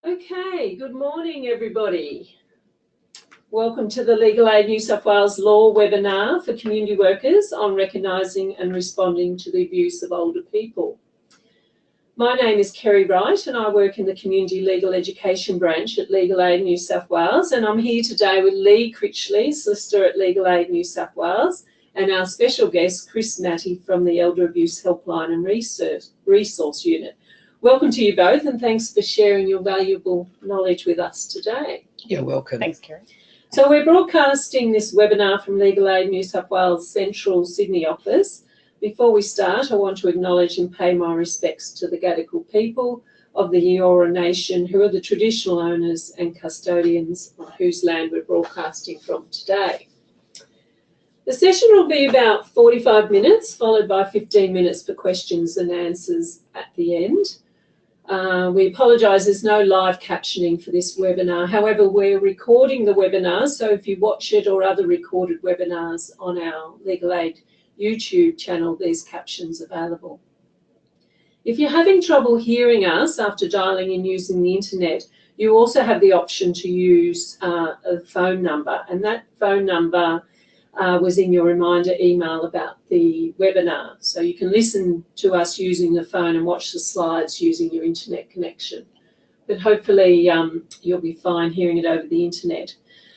Okay, good morning everybody. Welcome to the Legal Aid New South Wales Law webinar for community workers on recognising and responding to the abuse of older people. My name is Kerry Wright and I work in the Community Legal Education branch at Legal Aid New South Wales, and I'm here today with Lee Critchley, solicitor at Legal Aid New South Wales, and our special guest Chris Matty from the Elder Abuse Helpline and Resource Unit. Welcome to you both, and thanks for sharing your valuable knowledge with us today. You're welcome. Thanks, Kerry. So we're broadcasting this webinar from Legal Aid New South Wales Central Sydney office. Before we start, I want to acknowledge and pay my respects to the Gadigal people of the Eora Nation, who are the traditional owners and custodians of whose land we're broadcasting from today. The session will be about 45 minutes, followed by 15 minutes for questions and answers at the end. We apologise, there's no live captioning for this webinar. However, we're recording the webinar, so if you watch it or other recorded webinars on our Legal Aid YouTube channel, there's captions available. If you're having trouble hearing us after dialing in using the internet, you also have the option to use a phone number, and that phone number was in your reminder email about the webinar. So you can listen to us using the phone and watch the slides using your internet connection. But hopefully you'll be fine hearing it over the internet.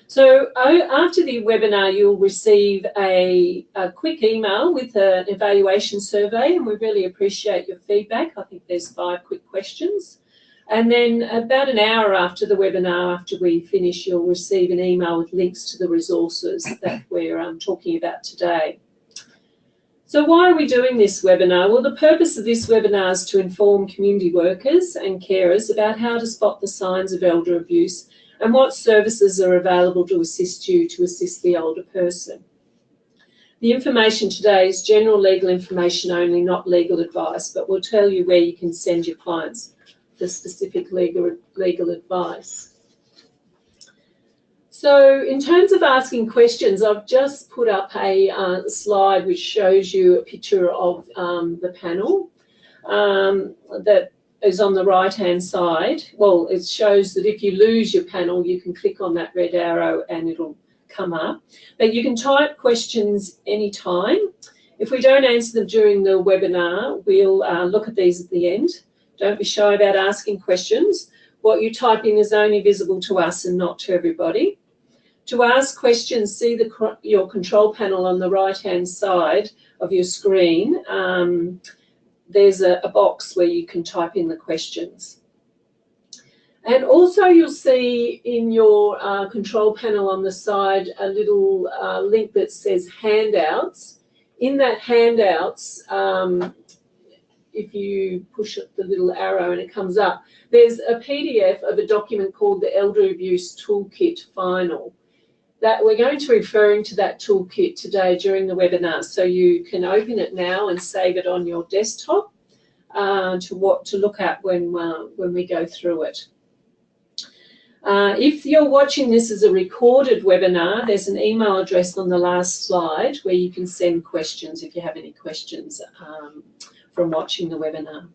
So after the webinar, you'll receive a quick email with an evaluation survey, and we really appreciate your feedback. I think there's 5 quick questions. And then about an hour after the webinar, after we finish, you'll receive an email with links to the resources that we're talking about today. So why are we doing this webinar? Well, the purpose of this webinar is to inform community workers and carers about how to spot the signs of elder abuse and what services are available to assist you to assist the older person. The information today is general legal information only, not legal advice, but we'll tell you where you can send your clients for specific legal advice. So in terms of asking questions, I've just put up a slide which shows you a picture of the panel that is on the right-hand side. Well, it shows that if you lose your panel, you can click on that red arrow and it'll come up. But you can type questions anytime. If we don't answer them during the webinar, we'll look at these at the end. Don't be shy about asking questions. What you type in is only visible to us and not to everybody. To ask questions, see your control panel on the right-hand side of your screen. There's a box where you can type in the questions. And also you'll see in your control panel on the side a little link that says handouts. In that handouts, if you push the little arrow and it comes up, there's a PDF of a document called the Elder Abuse Toolkit Final. That we're going to be referring to that toolkit today during the webinar, so you can open it now and save it on your desktop to look at when we go through it. If you're watching this as a recorded webinar, there's an email address on the last slide where you can send questions if you have any questions from watching the webinar.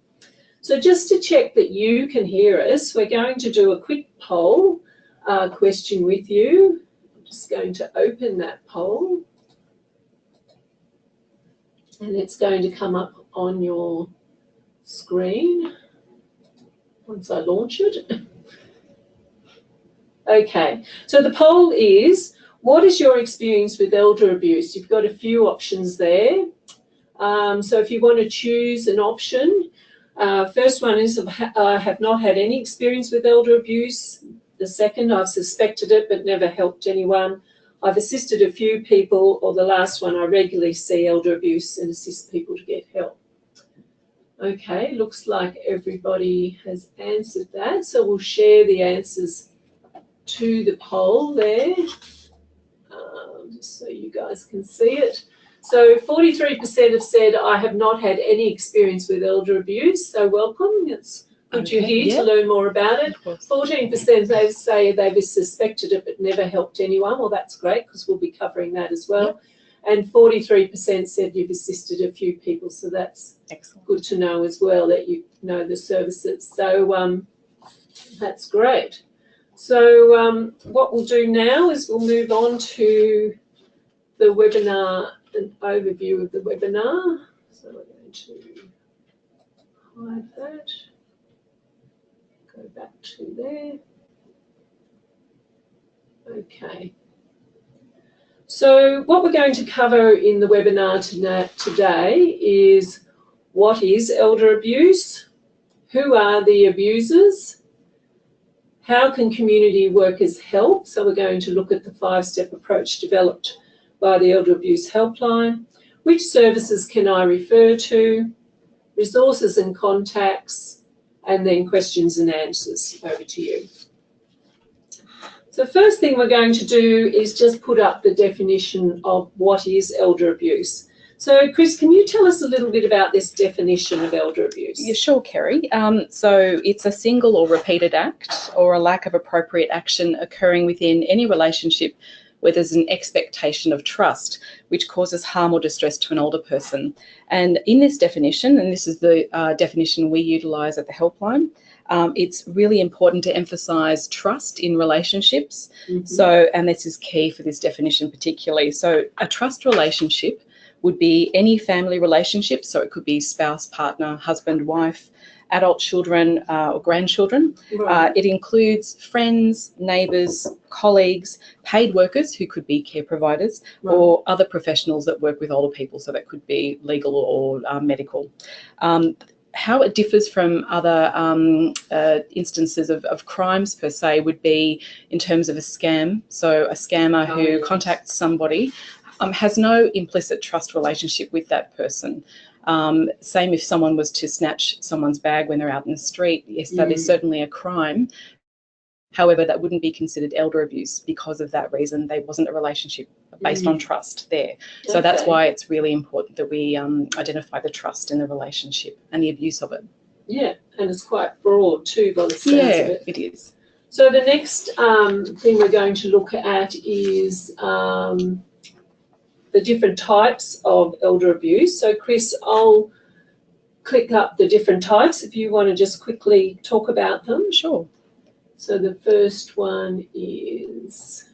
So just to check that you can hear us, we're going to do a quick poll question with you. I'm just going to open that poll and it's going to come up on your screen once I launch it. Okay, so the poll is, what is your experience with elder abuse? You've got a few options there. So if you want to choose an option, first one is I have not had any experience with elder abuse. The second, I've suspected it but never helped anyone. I've assisted a few people, or the last one, I regularly see elder abuse and assist people to get help. Okay, looks like everybody has answered that. So we'll share the answers to the poll there, just so you guys can see it. So 43% have said, I have not had any experience with elder abuse, so welcome. It's good you're here to learn more about it. 14% they say they've suspected it but never helped anyone. Well, that's great because we'll be covering that as well. And 43% said you've assisted a few people, so that's excellent. Good to know as well that you know the services. So That's great. So what we'll do now is we'll move on to the webinar, an overview of the webinar. So we're going to hide that, go back to there. Okay. So what we're going to cover in the webinar today is what is elder abuse, who are the abusers, how can community workers help? So we're going to look at the 5-step approach developed by the Elder Abuse Helpline, which services can I refer to, resources and contacts, and then questions and answers. Over to you. So first thing we're going to do is just put up the definition of what is elder abuse. So Chris, can you tell us a little bit about this definition of elder abuse? Yeah, sure, Kerry. So it's a single or repeated act or a lack of appropriate action occurring within any relationship where there's an expectation of trust, which causes harm or distress to an older person. And in this definition, and this is the definition we utilise at the helpline, it's really important to emphasise trust in relationships. Mm-hmm. So, and this is key for this definition particularly. So a trust relationship would be any family relationship. So it could be spouse, partner, husband, wife, adult children or grandchildren. Right. It includes friends, neighbours, colleagues, paid workers who could be care providers, Right. or other professionals that work with older people. So that could be legal or medical. How it differs from other instances of crimes per se would be in terms of a scam. So a scammer who contacts somebody has no implicit trust relationship with that person. Same if someone was to snatch someone's bag when they're out in the street. Yes, that is certainly a crime. However, that wouldn't be considered elder abuse because of that reason. There wasn't a relationship based on trust there. So that's why it's really important that we identify the trust in the relationship and the abuse of it. Yeah, and it's quite broad too by the sounds of it. It is. So the next thing we're going to look at is the different types of elder abuse. So Chris, I'll click up the different types if you want to just quickly talk about them. Sure. So the first one is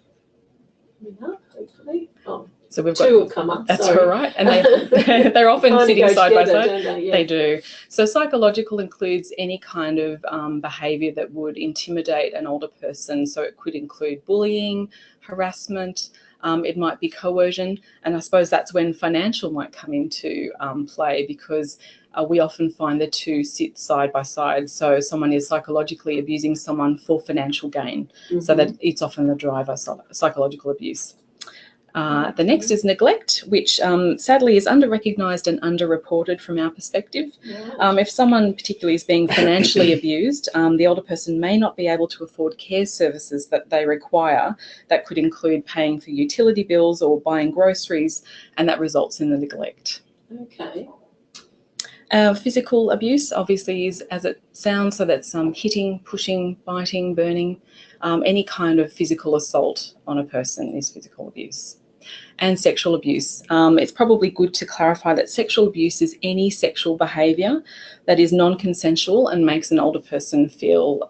coming up, hopefully. Oh, so we've two got, have come up. That's sorry. all right. And they're often sitting side by side. Don't they? Yeah. They do. So psychological includes any kind of behaviour that would intimidate an older person. So it could include bullying, harassment. It might be coercion, and I suppose that's when financial might come into play, because we often find the two sit side by side. So someone is psychologically abusing someone for financial gain, so that it's often the driver, psychological abuse. The next is neglect, which sadly is under-recognised and under-reported from our perspective. If someone particularly is being financially abused, the older person may not be able to afford care services that they require. That could include paying for utility bills or buying groceries, and that results in the neglect. Okay. Physical abuse obviously is as it sounds, so that's hitting, pushing, biting, burning. Any kind of physical assault on a person is physical abuse. And sexual abuse. It's probably good to clarify that sexual abuse is any sexual behaviour that is non-consensual and makes an older person feel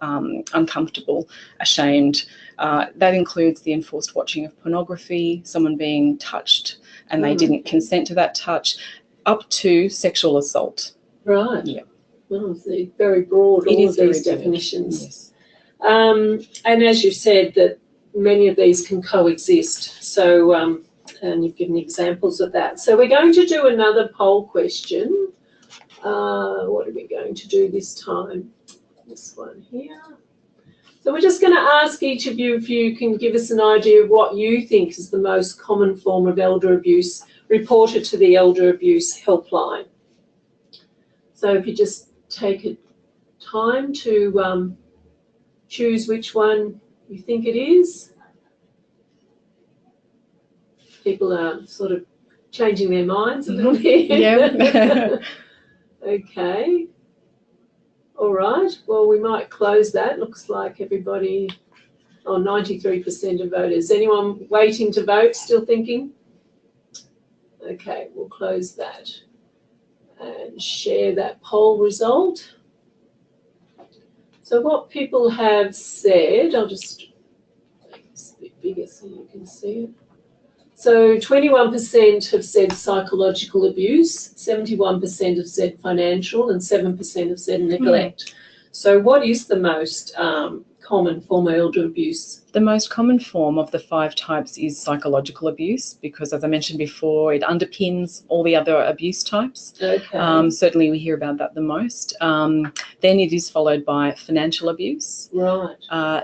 uncomfortable, ashamed. That includes the enforced watching of pornography, someone being touched and they didn't consent to that touch, up to sexual assault. Right. Yeah. Well, it's very broad, all of these definitions. Yes. And as you said, that many of these can coexist. So, and you've given examples of that. So we're going to do another poll question. What are we going to do this time? This one here. So we're just going to ask each of you if you can give us an idea of what you think is the most common form of elder abuse reported to the Elder Abuse Helpline. So if you just take a time to choose which one you think it is. People are sort of changing their minds a little bit. Yeah. Okay. All right. Well, we might close that. Looks like everybody, 93% of voters. Anyone waiting to vote, still thinking? Okay, we'll close that and share that poll result. So what people have said, I'll just make this a bit bigger so you can see it. So 21% have said psychological abuse, 71% have said financial, and 7% have said neglect. So what is the most common form of elder abuse? The most common form of the 5 types is psychological abuse because, as I mentioned before, it underpins all the other abuse types. Okay. Certainly we hear about that the most. Then it is followed by financial abuse. Right.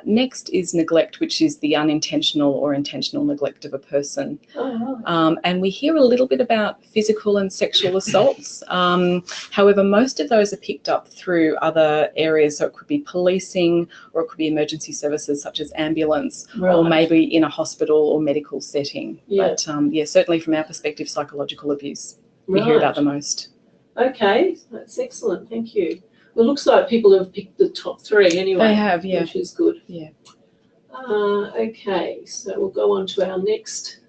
Next is neglect, which is the unintentional or intentional neglect of a person. Oh, right. And we hear a little bit about physical and sexual assaults. However, most of those are picked up through other areas. So it could be policing, or it could be emergency services such as ambulance, Right. or maybe in a hospital or medical setting. Yeah. But yeah, certainly from our perspective, psychological abuse we Right. hear about the most. Okay, that's excellent. Thank you. Well, it looks like people have picked the top 3 anyway. They have, yeah. Which is good. Yeah. Okay, so we'll go on to our next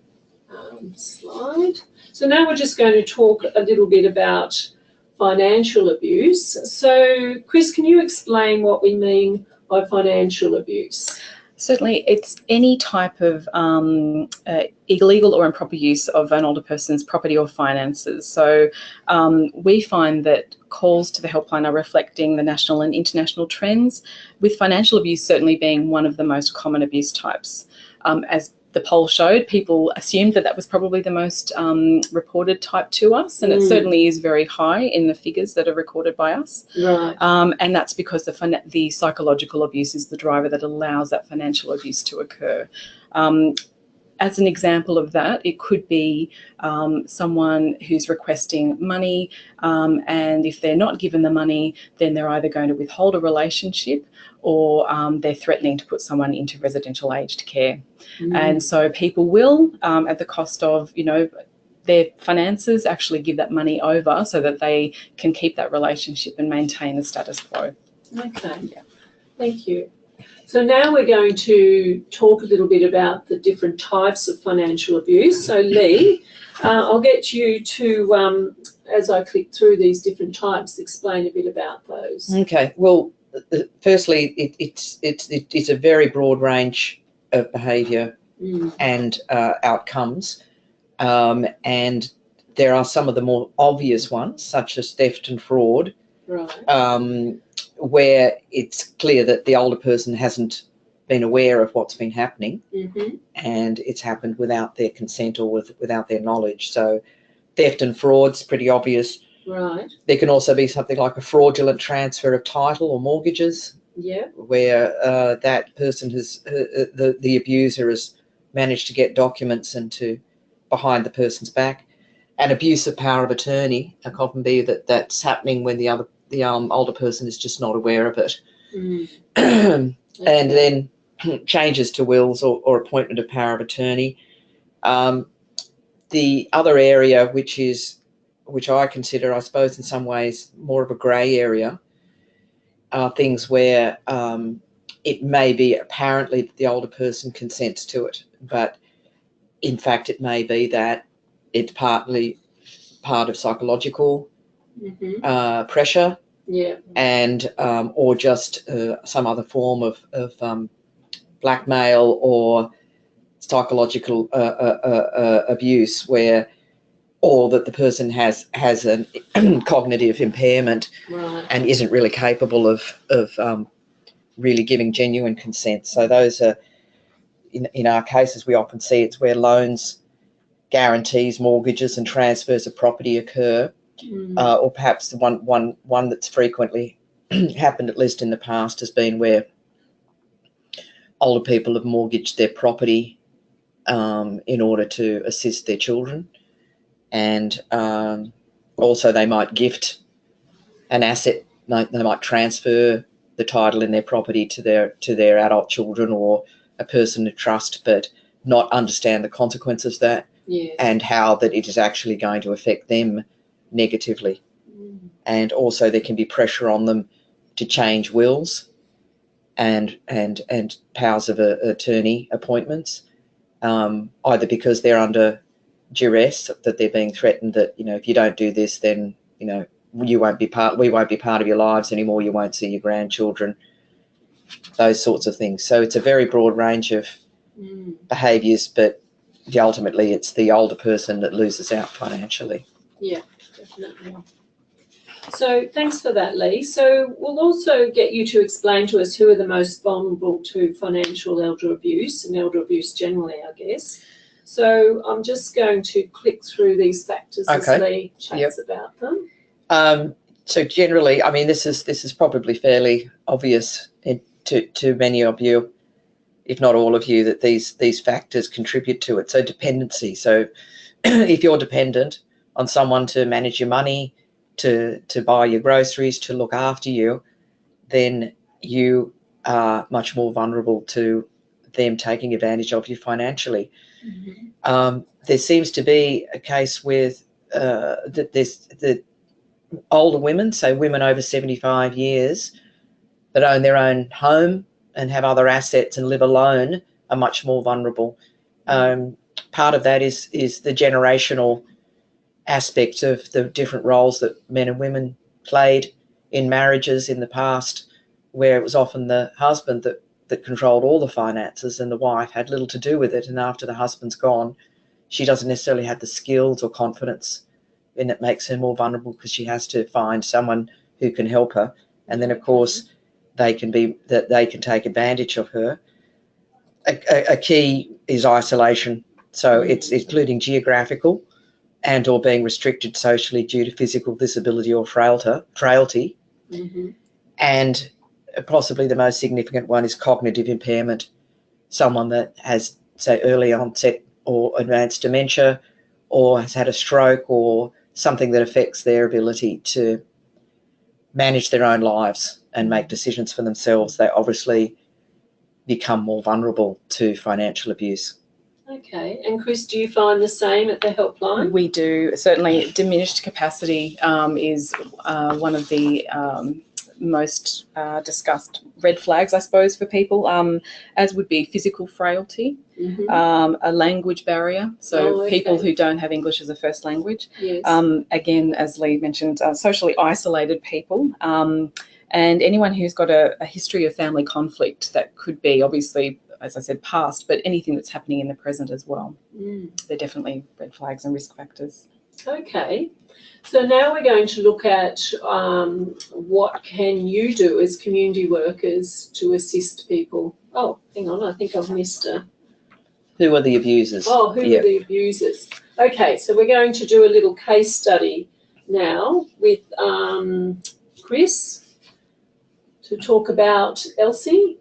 slide. So now we're just going to talk a little bit about financial abuse. So, Chris, can you explain what we mean by financial abuse? Certainly, it's any type of illegal or improper use of an older person's property or finances. So we find that calls to the helpline are reflecting the national and international trends, with financial abuse certainly being one of the most common abuse types. As the poll showed, people assumed that that was probably the most reported type to us, and it certainly is very high in the figures that are recorded by us. Right. And that's because the psychological abuse is the driver that allows that financial abuse to occur. As an example of that, it could be someone who's requesting money, and if they're not given the money, then they're either going to withhold a relationship, or they're threatening to put someone into residential aged care. And so people will, at the cost of, their finances, actually give that money over so that they can keep that relationship and maintain the status quo. Okay, yeah. Thank you. So now we're going to talk a little bit about the different types of financial abuse. So Lee, I'll get you to, as I click through these different types, explain a bit about those. Okay. Well, firstly, it's a very broad range of behaviour and outcomes, and there are some of the more obvious ones, such as theft and fraud, right. Where it's clear that the older person hasn't been aware of what's been happening, and it's happened without their consent or without their knowledge. So theft and fraud's pretty obvious. Right. There can also be something like a fraudulent transfer of title or mortgages, yeah, where that person has, the abuser has managed to get documents behind the person's back. And abuse of power of attorney can often be that's happening when the older person is just not aware of it. And then changes to wills or appointment of power of attorney. The other area, which I consider, I suppose, in some ways more of a grey area, are things where it may be apparently that the older person consents to it, but in fact it may be that it's partly part of psychological pressure, yeah, and or just some other form of blackmail or psychological abuse, or that the person has a cognitive impairment, right, and isn't really capable of really giving genuine consent. So those are, in our cases, we often see it's where loans, guarantees, mortgages and transfers of property occur, or perhaps the one that's frequently happened, at least in the past, has been where older people have mortgaged their property in order to assist their children, and also they might gift an asset. They might transfer the title in their property to their adult children or a person of trust, but not understand the consequences of that, yes, and how that it is actually going to affect them negatively. And also there can be pressure on them to change wills and powers of attorney appointments, either because they're under duress, that they're being threatened that, if you don't do this, then we won't be part of your lives anymore, you won't see your grandchildren, those sorts of things. So it's a very broad range of behaviours, but ultimately it's the older person that loses out financially. Yeah, definitely. So thanks for that, Lee. So we'll also get you to explain to us who are the most vulnerable to financial elder abuse and elder abuse generally, I guess. So I'm just going to click through these factors as Lee chats about them. So generally, I mean, this is probably fairly obvious to many of you, if not all of you, that these factors contribute to it. So dependency. So if you're dependent on someone to manage your money, to buy your groceries, to look after you, then you are much more vulnerable to them taking advantage of you financially. There seems to be a case with the older women, so women over 75 years that own their own home and have other assets and live alone, are much more vulnerable. Part of that is the generational aspect of the different roles that men and women played in marriages in the past, where it was often the husband that controlled all the finances and the wife had little to do with it. And after the husband's gone, she doesn't necessarily have the skills or confidence, and it makes her more vulnerable because she has to find someone who can help her. And then, of course, they can take advantage of her. A key is isolation. So it's including geographical and or being restricted socially due to physical disability or frailty. And possibly the most significant one is cognitive impairment. Someone that has, say, early onset or advanced dementia, or has had a stroke, or something that affects their ability to manage their own lives and make decisions for themselves. They obviously become more vulnerable to financial abuse. Okay. And Chris, do you find the same at the helpline? We do. Certainly diminished capacity is one of the most discussed red flags, I suppose, for people, as would be physical frailty, a language barrier, so people who don't have English as a first language. Again, as Lee mentioned, socially isolated people, and anyone who's got a history of family conflict that could be, obviously, as I said, past, but anything that's happening in the present as well. They're definitely red flags and risk factors. Okay. So now we're going to look at what can you do as community workers to assist people. Oh, hang on, I think I've missed a... Who are the abusers? Oh, who are the abusers? Okay, so we're going to do a little case study now with Chris to talk about Elsie.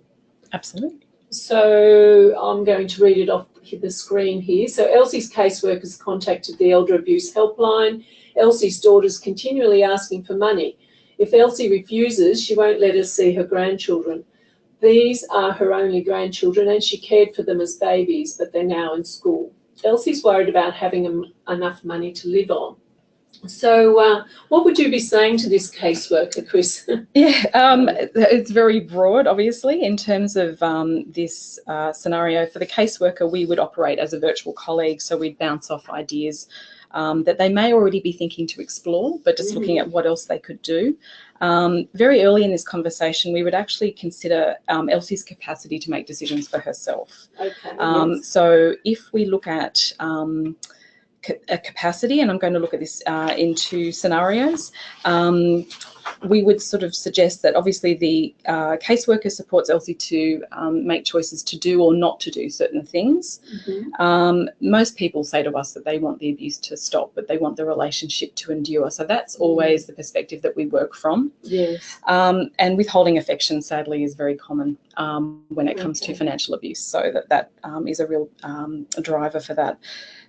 Absolutely. So I'm going to read it off the screen here. So Elsie's caseworkers contacted the Elder Abuse Helpline. Elsie's daughter's continually asking for money. If Elsie refuses, she won't let us see her grandchildren. These are her only grandchildren, and she cared for them as babies, but they're now in school. Elsie's worried about having enough money to live on. So what would you be saying to this caseworker, Chris? It's very broad, obviously, in terms of this scenario. For the caseworker, we would operate as a virtual colleague, so we'd bounce off ideas that they may already be thinking to explore, but just looking at what else they could do. Very early in this conversation, we would actually consider Elsie's capacity to make decisions for herself. Okay. So if we look at a capacity, and I'm going to look at this in two scenarios, we would sort of suggest that obviously the caseworker supports Elsie to make choices to do or not to do certain things. Most people say to us that they want the abuse to stop, but they want the relationship to endure. So that's always the perspective that we work from. Yes. And withholding affection, sadly, is very common when it comes to financial abuse. So that is a real driver for that.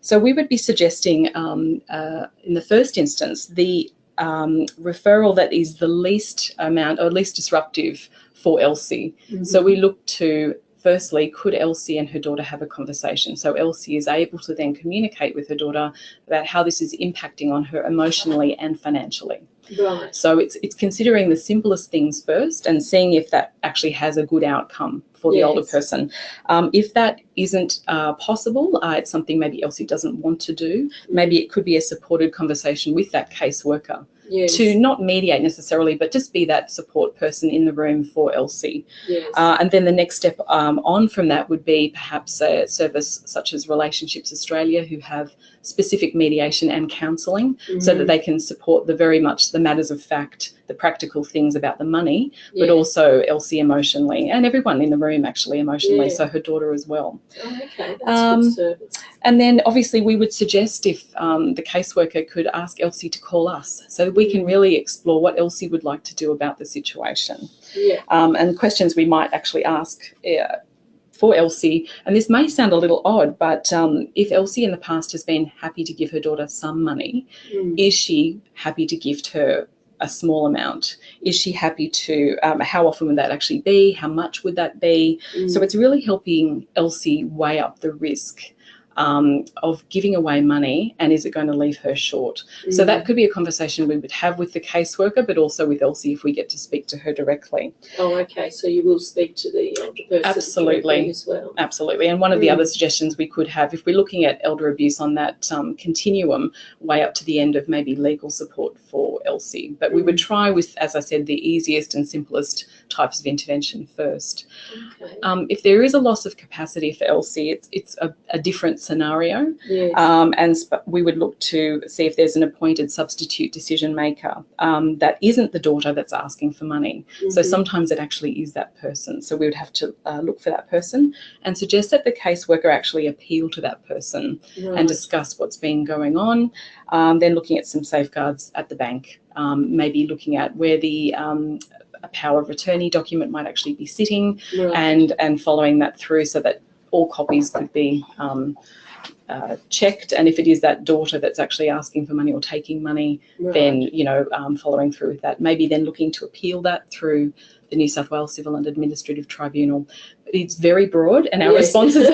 So we would be suggesting in the first instance the referral that is the least amount or least disruptive for Elsie. So we look to, firstly, could Elsie and her daughter have a conversation? So Elsie is able to then communicate with her daughter about how this is impacting on her emotionally and financially. Right. So it's considering the simplest things first and seeing if that actually has a good outcome for the older person. If that isn't possible, it's something maybe Elsie doesn't want to do. Maybe it could be a supported conversation with that caseworker to not mediate necessarily, but just be that support person in the room for Elsie. And then the next step on from that would be perhaps a service such as Relationships Australia, who have specific mediation and counselling, so that they can support very much the matters of fact, the practical things about the money, but also Elsie emotionally, and everyone in the room actually emotionally, so her daughter as well. Oh, okay, that's good service. And then obviously we would suggest if the caseworker could ask Elsie to call us, so that we can really explore what Elsie would like to do about the situation. And questions we might actually ask for Elsie, and this may sound a little odd, but if Elsie in the past has been happy to give her daughter some money, is she happy to gift her a small amount? Is she happy to, how often would that actually be? How much would that be? So it's really helping Elsie weigh up the risk of giving away money, and is it going to leave her short? So that could be a conversation we would have with the caseworker, but also with Elsie if we get to speak to her directly. Oh, okay. So you will speak to the older person absolutely as well. Absolutely. And one of the other suggestions we could have, if we're looking at elder abuse on that continuum, way up to the end of maybe legal support for Elsie, but we would try with, as I said, the easiest and simplest types of intervention first. If there is a loss of capacity for Elsie, it's a different scenario, and we would look to see if there's an appointed substitute decision maker that isn't the daughter that's asking for money. So sometimes it actually is that person. So we would have to look for that person and suggest that the caseworker actually appeal to that person and discuss what's been going on. Then looking at some safeguards at the bank, maybe looking at where the a power of attorney document might actually be sitting, and following that through so that all copies could be checked, and if it is that daughter that's actually asking for money or taking money, then following through with that. Maybe then looking to appeal that through the New South Wales Civil and Administrative Tribunal. It's very broad, and our responses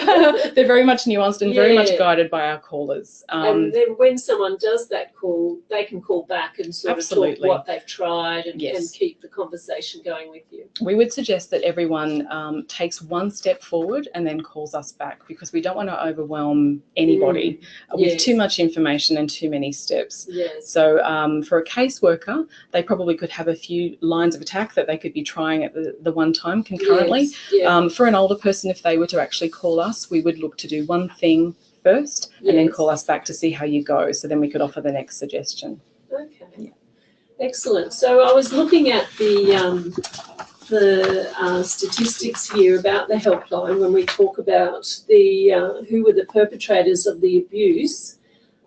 they're very much nuanced and very much guided by our callers. And then when someone does that call, they can call back and sort of talk what they've tried and keep the conversation going with you. We would suggest that everyone takes one step forward and then calls us back, because we don't want to overwhelm anybody with too much information and too many steps. So for a caseworker, they probably could have a few lines of attack that they could be trying at the one time concurrently. For an older person, if they were to actually call us, we would look to do one thing first and then call us back to see how you go. So then we could offer the next suggestion. Okay. Excellent. So I was looking at the statistics here about the helpline when we talk about the who were the perpetrators of the abuse.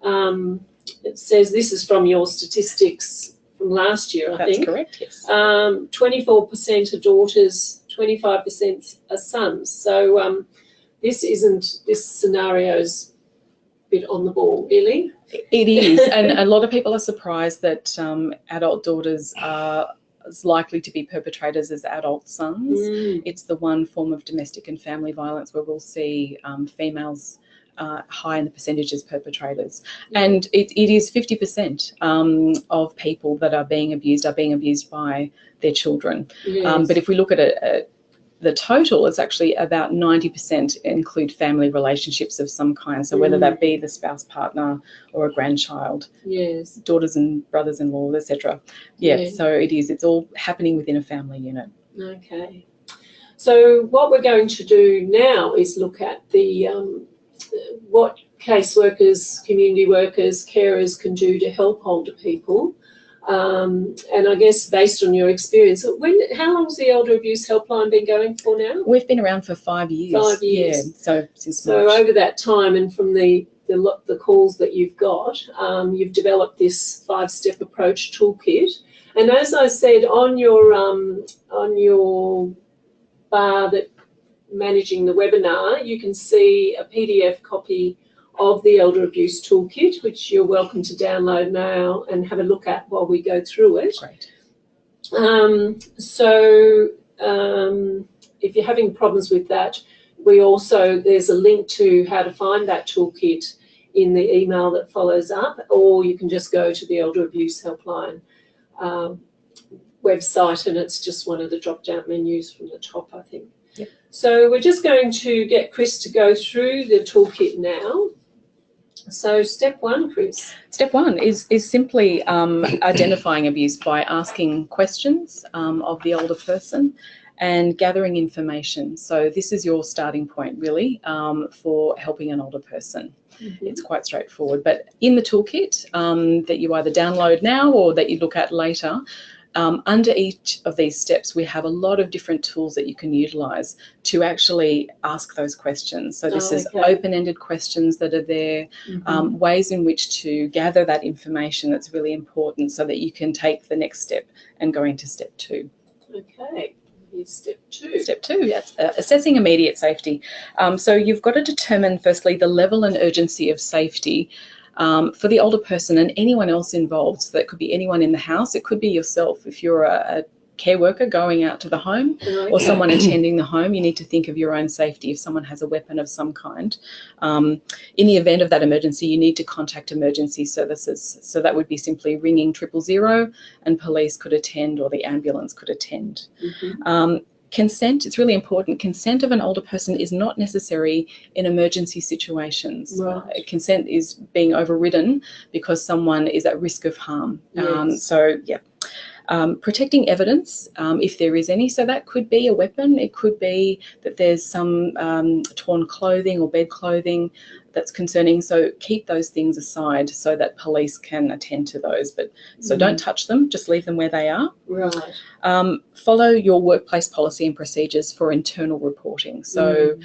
It says, this is from your statistics from last year, I think. That's correct, yes. 24% are daughters, 25% are sons. So this scenario's a bit on the ball, really. It is, and a lot of people are surprised that adult daughters are as likely to be perpetrators as adult sons. It's the one form of domestic and family violence where we'll see females high in the percentage as perpetrators. And it is 50% of people that are being abused by their children. But if we look at the total, it's actually about 90% include family relationships of some kind. So whether that be the spouse, partner, or a grandchild, daughters and brothers-in-law, etc. So it is. It's all happening within a family unit. Okay. So what we're going to do now is look at the what caseworkers, community workers, carers can do to help older people. And I guess based on your experience, how long has the Elder Abuse Helpline been going for now? We've been around for 5 years. 5 years. Yeah, so since So March. over that time, and from the calls that you've got, you've developed this 5-step approach toolkit. And as I said, on your bar that managing the webinar, you can see a PDF copy of the Elder Abuse Toolkit, which you're welcome to download now and have a look at while we go through it. Great. If you're having problems with that, there's a link to how to find that toolkit in the email that follows up, or you can just go to the Elder Abuse Helpline website, and it's just one of the drop-down menus from the top, I think. Yep. So we're just going to get Chris to go through the toolkit now. So step one, Chris. Step one is simply identifying abuse by asking questions of the older person and gathering information. So this is your starting point, really, for helping an older person. Mm-hmm. It's quite straightforward. But in the toolkit that you either download now or that you look at later, under each of these steps, we have a lot of different tools that you can utilise to actually ask those questions. So this is open-ended questions that are there, mm-hmm. Ways in which to gather that information that's really important so that you can take the next step and go into step two. Okay. Here's step two. Step two, yes, assessing immediate safety. So you've got to determine, firstly, the level and urgency of safety for the older person and anyone else involved. So that could be anyone in the house. It could be yourself. If you're a care worker going out to the home or someone attending the home, you need to think of your own safety if someone has a weapon of some kind. In the event of that emergency, you need to contact emergency services. So that would be simply ringing 000 and police could attend or the ambulance could attend. Mm-hmm. Consent, it's really important. Consent of an older person is not necessary in emergency situations. Right. Consent is being overridden because someone is at risk of harm. Yes. Protecting evidence, if there is any. So that could be a weapon. It could be that there's some torn clothing or bed clothing that's concerning. So keep those things aside so that police can attend to those. But so don't touch them. Just leave them where they are. Right. Follow your workplace policy and procedures for internal reporting. So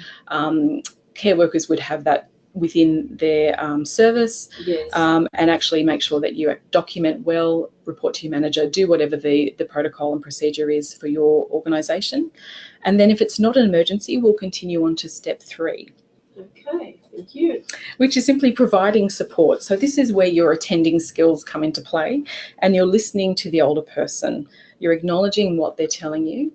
care workers would have that within their service, yes. And actually make sure that you document well, report to your manager, do whatever the protocol and procedure is for your organisation. And then if it's not an emergency, we'll continue on to step three. Okay, thank you. Which is simply providing support. So this is where your attending skills come into play and you're listening to the older person. You're acknowledging what they're telling you.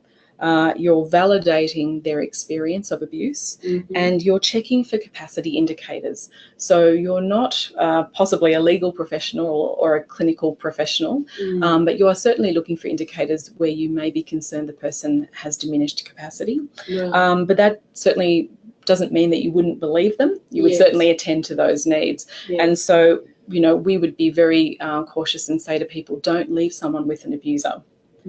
You're validating their experience of abuse, mm-hmm. and you're checking for capacity indicators. So you're not possibly a legal professional or a clinical professional, but you are certainly looking for indicators where you may be concerned the person has diminished capacity. Right. But that certainly doesn't mean that you wouldn't believe them. You would certainly attend to those needs. Yes. And so, we would be very cautious and say to people, don't leave someone with an abuser.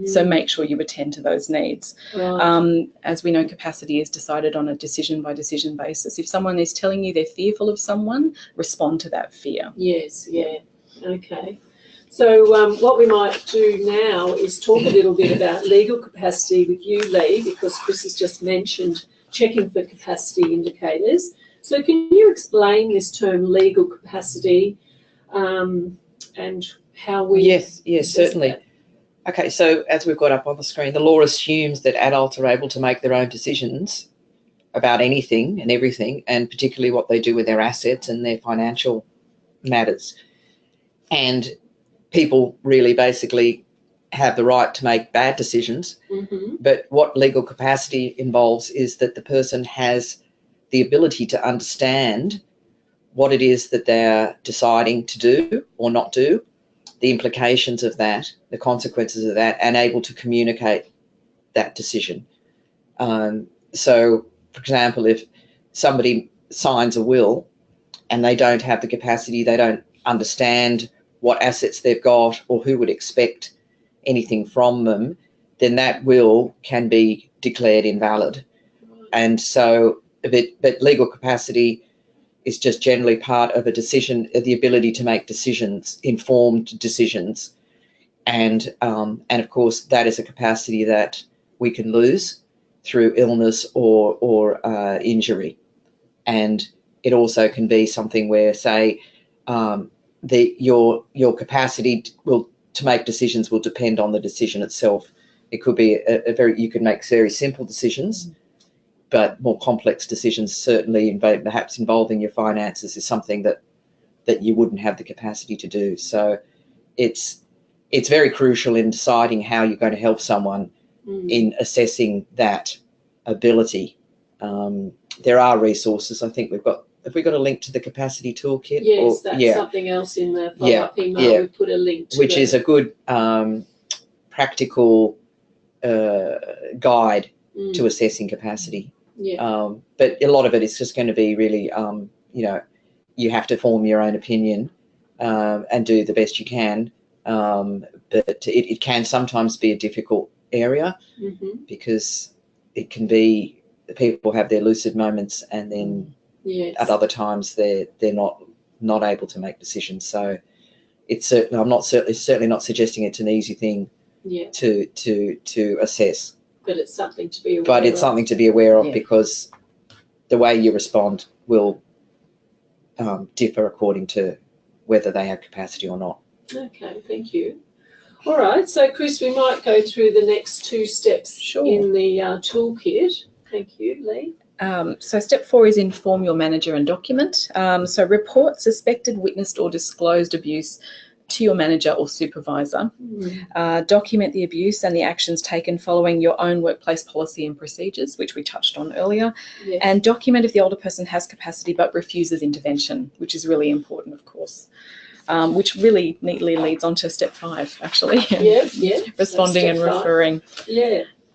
So make sure you attend to those needs. Right. As we know, capacity is decided on a decision-by-decision basis. If someone is telling you they're fearful of someone, respond to that fear. Yes, yeah. Okay. So what we might do now is talk a little bit about legal capacity with you, Lee, because Chris has just mentioned checking for capacity indicators. So can you explain this term legal capacity and how we... Yes, certainly. That? Okay, so as we've got up on the screen, the law assumes that adults are able to make their own decisions about anything and everything, and particularly what they do with their assets and their financial matters. And people really basically have the right to make bad decisions, mm-hmm. but what legal capacity involves is that the person has the ability to understand what it is that they're deciding to do or not do, the implications of that, the consequences of that, and able to communicate that decision. So, for example, if somebody signs a will and they don't have the capacity, they don't understand what assets they've got or who would expect anything from them, then that will can be declared invalid. And so, but legal capacity is just generally part of a decision, the ability to make decisions, informed decisions. And of course, that is a capacity that we can lose through illness or injury. And it also can be something where, say, your capacity to make decisions will depend on the decision itself. It could be you could make very simple decisions, but more complex decisions, certainly perhaps involving your finances, is something that you wouldn't have the capacity to do. So it's very crucial in deciding how you're going to help someone in assessing that ability. There are resources. I think have we got a link to the capacity toolkit? Yes, that's something else in the follow-up email. We put a link to which is a good practical guide to assessing capacity. Yeah. But a lot of it is just going to be really, you know, you have to form your own opinion and do the best you can. But it can sometimes be a difficult area because it can be people have their lucid moments, and then at other times they're not able to make decisions. So it's certainly not suggesting it's an easy thing to assess. But it's something to be aware of. But it's something to be aware of because the way you respond will differ according to whether they have capacity or not. Okay, thank you. All right, so Chris, we might go through the next 2 steps in the toolkit. Thank you, Lee. So step 4 is inform your manager and document. So report suspected, witnessed or disclosed abuse to your manager or supervisor. Document the abuse and the actions taken following your own workplace policy and procedures, which we touched on earlier. And document if the older person has capacity but refuses intervention, which is really important, of course. Which really neatly leads on to step 5, actually. Responding and referring.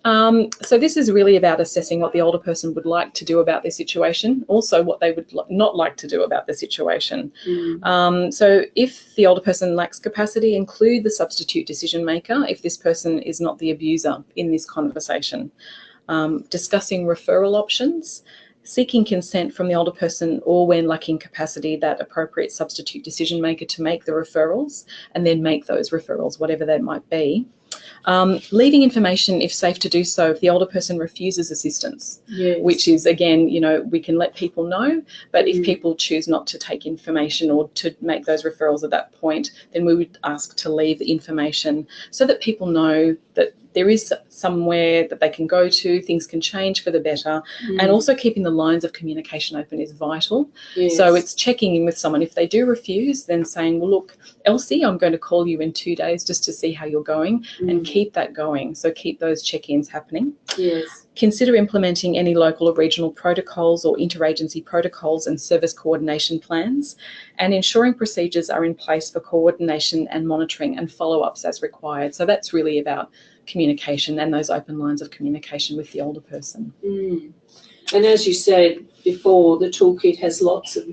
So this is really about assessing what the older person would like to do about their situation, also what they would not like to do about the situation. So if the older person lacks capacity, include the substitute decision maker if this person is not the abuser in this conversation. Discussing referral options, seeking consent from the older person, or when lacking capacity, that appropriate substitute decision maker to make the referrals, and then make those referrals, whatever they might be. Leaving information if safe to do so if the older person refuses assistance, which is, again, you know, we can let people know, but if people choose not to take information or to make those referrals at that point, then we would ask to leave information so that people know that there is somewhere that they can go to, things can change for the better, and also keeping the lines of communication open is vital. So it's checking in with someone. If they do refuse, then saying, well, look, Elsie, I'm going to call you in 2 days just to see how you're going, and keep that going. So keep those check-ins happening. Consider implementing any local or regional protocols or interagency protocols and service coordination plans, and ensuring procedures are in place for coordination and monitoring and follow-ups as required. So that's really about communication and those open lines of communication with the older person. And as you said before, the toolkit has lots of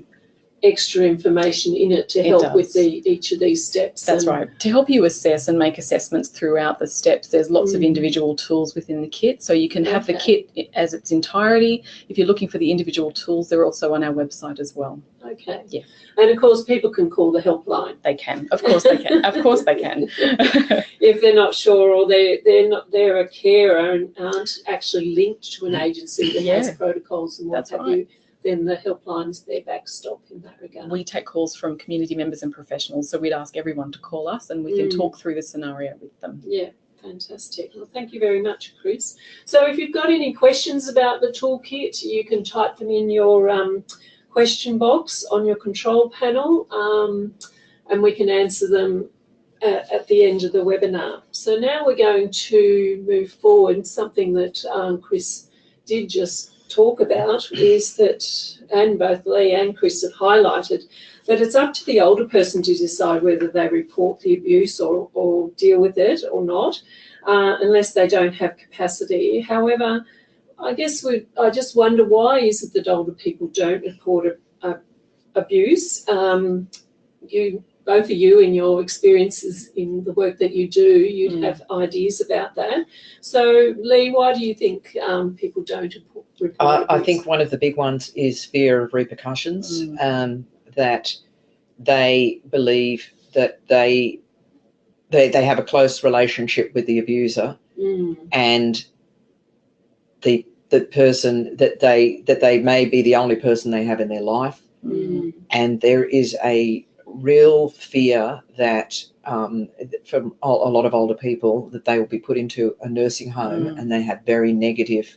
extra information in it to help with each of these steps. That's right. To help you assess and make assessments throughout the steps, there's lots of individual tools within the kit. So you can have the kit as its entirety. If you're looking for the individual tools, they're also on our website as well. And of course, people can call the helpline. They can. Of course they can. Of course they can. If they're not sure, or they're a carer and aren't actually linked to an agency that has protocols and what have you, then the helpline is their backstop in that regard. We take calls from community members and professionals, so we'd ask everyone to call us and we can talk through the scenario with them. Fantastic. Well, thank you very much, Chris. So if you've got any questions about the toolkit, you can type them in your question box on your control panel, and we can answer them at the end of the webinar. So now we're going to move forward. Something that Chris did just talk about is that, and both Lee and Chris have highlighted, that it's up to the older person to decide whether they report the abuse or deal with it or not, unless they don't have capacity. However, I guess I just wonder, why is it that older people don't report abuse? Both of you, in your experiences in the work that you do, you'd have ideas about that. So, Lee, why do you think people don't report abuse? I think one of the big ones is fear of repercussions, that they believe that they have a close relationship with the abuser, and the person that they may be the only person they have in their life, and there is a real fear that from a lot of older people, that they will be put into a nursing home, and they have very negative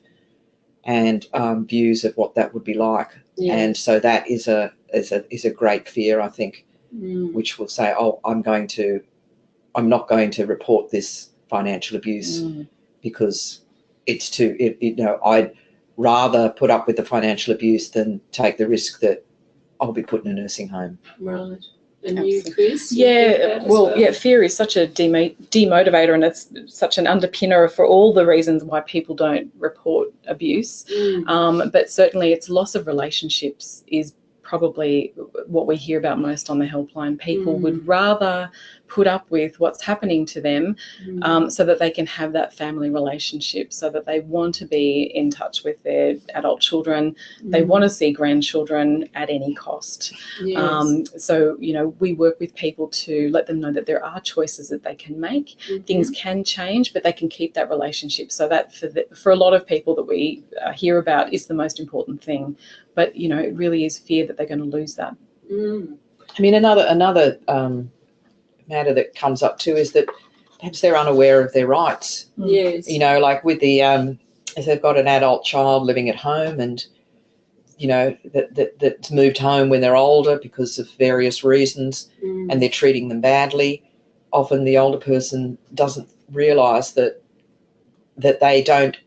and views of what that would be like, and so that is a great fear, I think, which will say, oh, I'm not going to report this financial abuse because it's too, I'd rather put up with the financial abuse than take the risk that I'll be put in a nursing home. Right. And you, Chris? Yeah, yeah, fear is such a demotivator, and it's such an underpinner for all the reasons why people don't report abuse. But certainly it's loss of relationships is probably what we hear about most on the helpline. People would rather put up with what's happening to them so that they can have that family relationship, so that they want to be in touch with their adult children. They want to see grandchildren at any cost. So, you know, we work with people to let them know that there are choices that they can make. Things can change, but they can keep that relationship. So that for a lot of people that we hear about is the most important thing. But, you know, it really is fear that they're going to lose that. I mean, another matter that comes up too is that perhaps they're unaware of their rights. You know, like with the if they've got an adult child living at home and, you know, that's moved home when they're older because of various reasons and they're treating them badly, often the older person doesn't realise that they don't,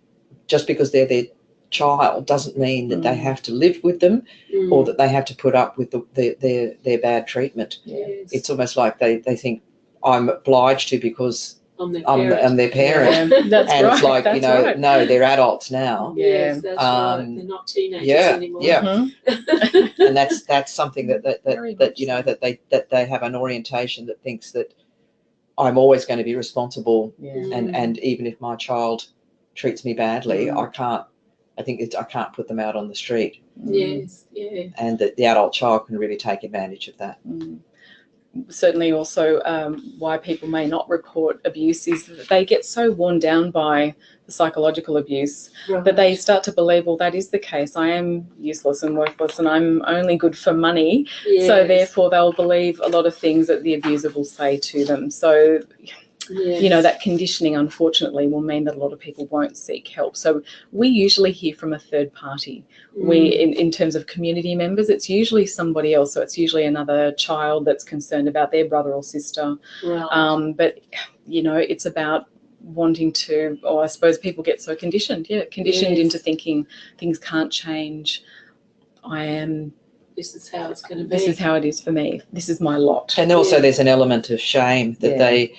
just because they're their child doesn't mean that they have to live with them or that they have to put up with their bad treatment. It's almost like they think I'm obliged to because I'm their parent. That's and right. It's like, that's you know, right. no, they're adults now. Yes, that's right. They're not teenagers anymore. And that's something that you know, that they have an orientation that thinks that I'm always going to be responsible, and even if my child treats me badly, I can't put them out on the street. And that the adult child can really take advantage of that. Certainly also why people may not report abuse is that they get so worn down by the psychological abuse that they start to believe, well, that is the case. I am useless and worthless and I'm only good for money. So therefore they'll believe a lot of things that the abuser will say to them. So you know, that conditioning, unfortunately, will mean that a lot of people won't seek help. So we usually hear from a third party. In terms of community members, it's usually somebody else. So it's usually another child that's concerned about their brother or sister. But, you know, it's about wanting to, or I suppose people get so conditioned, into thinking things can't change. This is how it's going to be. This is how it is for me. This is my lot. And also there's an element of shame that they...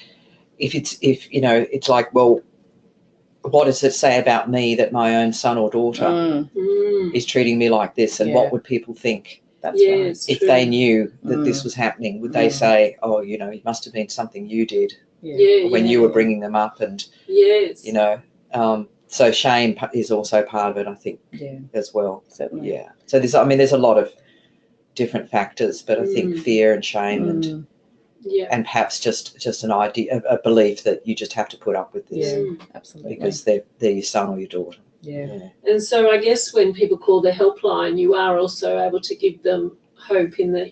If you know, it's like, well, what does it say about me that my own son or daughter is treating me like this, and what would people think? That's right. If they knew that this was happening, would they say, oh, you know, it must have been something you did when you were bringing them up, and you know, so shame is also part of it, I think, as well. Certainly. So there's a lot of different factors, but I think fear and shame and perhaps just an idea, a belief that you just have to put up with this, absolutely, because they're your son or your daughter. And so I guess when people call the helpline, you are also able to give them hope in that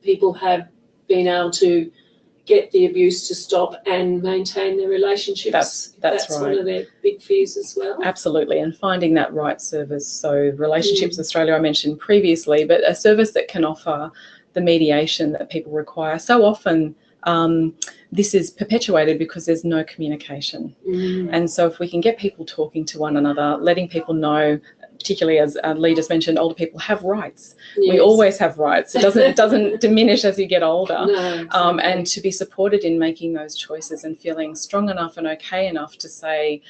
people have been able to get the abuse to stop and maintain their relationships. That's right. One of their big fears as well. Absolutely, and finding that right service. So Relationships Australia I mentioned previously, but a service that can offer the mediation that people require. So often this is perpetuated because there's no communication. And so if we can get people talking to one another, letting people know, particularly as Lee just mentioned, older people have rights. We always have rights. It doesn't diminish as you get older. And to be supported in making those choices and feeling strong enough and okay enough to say,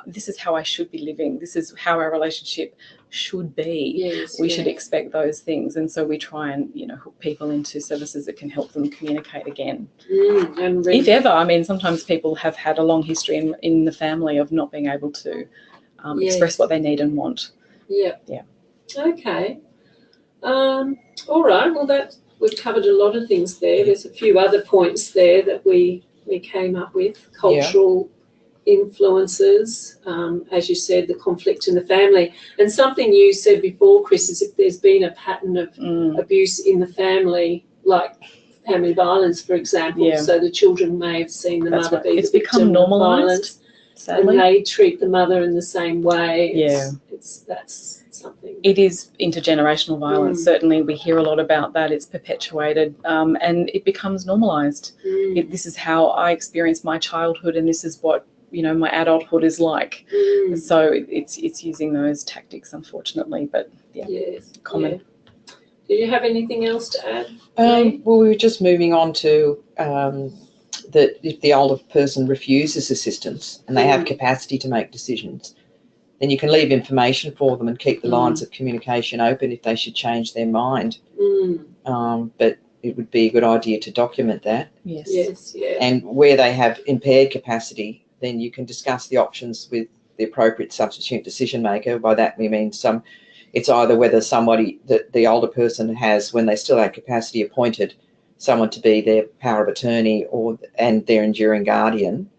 this is how I should be living. This is how our relationship should be. We should expect those things. And so we try and, you know, hook people into services that can help them communicate again. If ever, I mean, sometimes people have had a long history in the family of not being able to express what they need and want. Okay. All right. Well, we've covered a lot of things there. There's a few other points there that we came up with. Cultural influences, as you said, the conflict in the family. And something you said before, Chris, is if there's been a pattern of abuse in the family, like family violence, for example, so the children may have seen the mother be the victim of violence, sadly. And they treat the mother in the same way. That's something. It is intergenerational violence. Certainly we hear a lot about that. It's perpetuated and it becomes normalised. This is how I experienced my childhood, and this is what, you know, my adulthood is like. So it's using those tactics, unfortunately, but common. Do you have anything else to add? Well, we were just moving on to that if the older person refuses assistance and they have capacity to make decisions, then you can leave information for them and keep the lines of communication open if they should change their mind. But it would be a good idea to document that. Yes. Yes, yeah. And where they have impaired capacity, then you can discuss the options with the appropriate substitute decision maker. By that we mean it's either whether somebody that the older person has, when they still have capacity, appointed someone to be their power of attorney and their enduring guardian,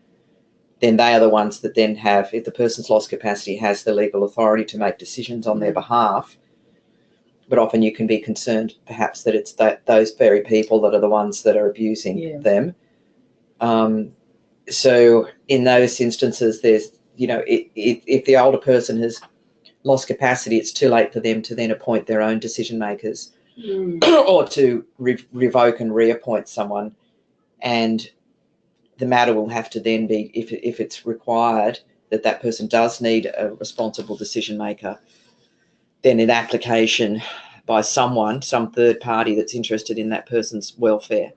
then they are the ones that then have, if the person's lost capacity, has the legal authority to make decisions on their behalf. But often you can be concerned perhaps that it's those very people that are the ones that are abusing them. So in those instances, there's, if the older person has lost capacity, it's too late for them to then appoint their own decision makers or to revoke and reappoint someone. And the matter will have to then be, if it's required that that person does need a responsible decision maker, then an application by some third party that's interested in that person's welfare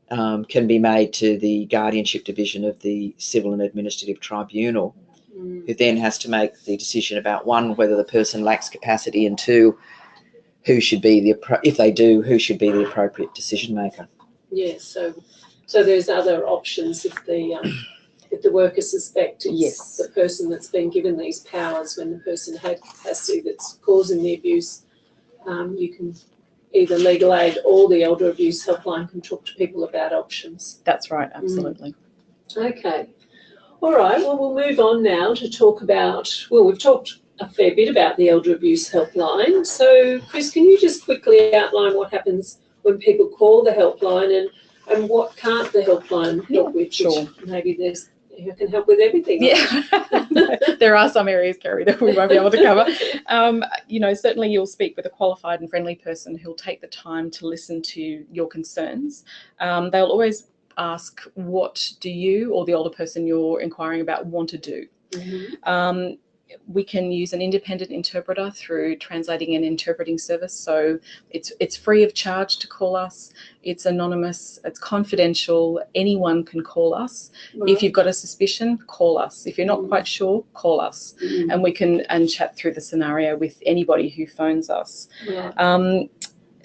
can be made to the guardianship division of the Civil and Administrative Tribunal, who then has to make the decision about, one, whether the person lacks capacity, and two, who should be if they do, who should be the appropriate decision maker. Yes, so there's other options if the worker suspects it's the person that's been given these powers, when the person had capacity that's causing the abuse. You can either Legal Aid or the Elder Abuse Helpline can talk to people about options. That's right, absolutely. Okay. All right, well, we'll move on now to talk about, we've talked a fair bit about the Elder Abuse Helpline. So, Chris, can you just quickly outline what happens when people call the helpline and what can't the helpline help with? Sure. Maybe you can help with everything. Yeah, there are some areas, Kerry, that we won't be able to cover. Certainly you'll speak with a qualified and friendly person who'll take the time to listen to your concerns. They'll always ask, what do you or the older person you're inquiring about want to do? We can use an independent interpreter through translating and interpreting service. So it's free of charge to call us. It's anonymous. It's confidential. Anyone can call us. Right. If you've got a suspicion, call us. If you're not quite sure, call us, and we can chat through the scenario with anybody who phones us. Yeah.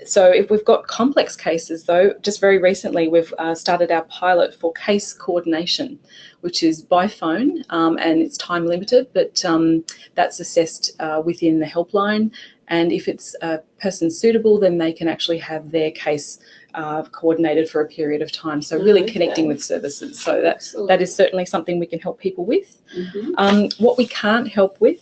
So if we've got complex cases, though, just very recently we've started our pilot for case coordination, which is by phone, and it's time limited, but that's assessed within the helpline. And if it's a person suitable, then they can actually have their case coordinated for a period of time. So really connecting with services. So that is certainly something we can help people with. What we can't help with,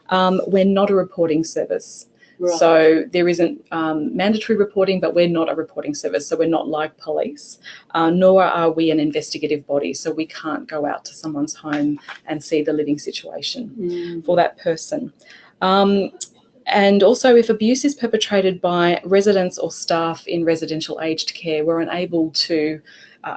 we're not a reporting service. Right. So there isn't mandatory reporting, but we're not a reporting service, so we're not like police, nor are we an investigative body, so we can't go out to someone's home and see the living situation for that person. And also, if abuse is perpetrated by residents or staff in residential aged care, we're unable to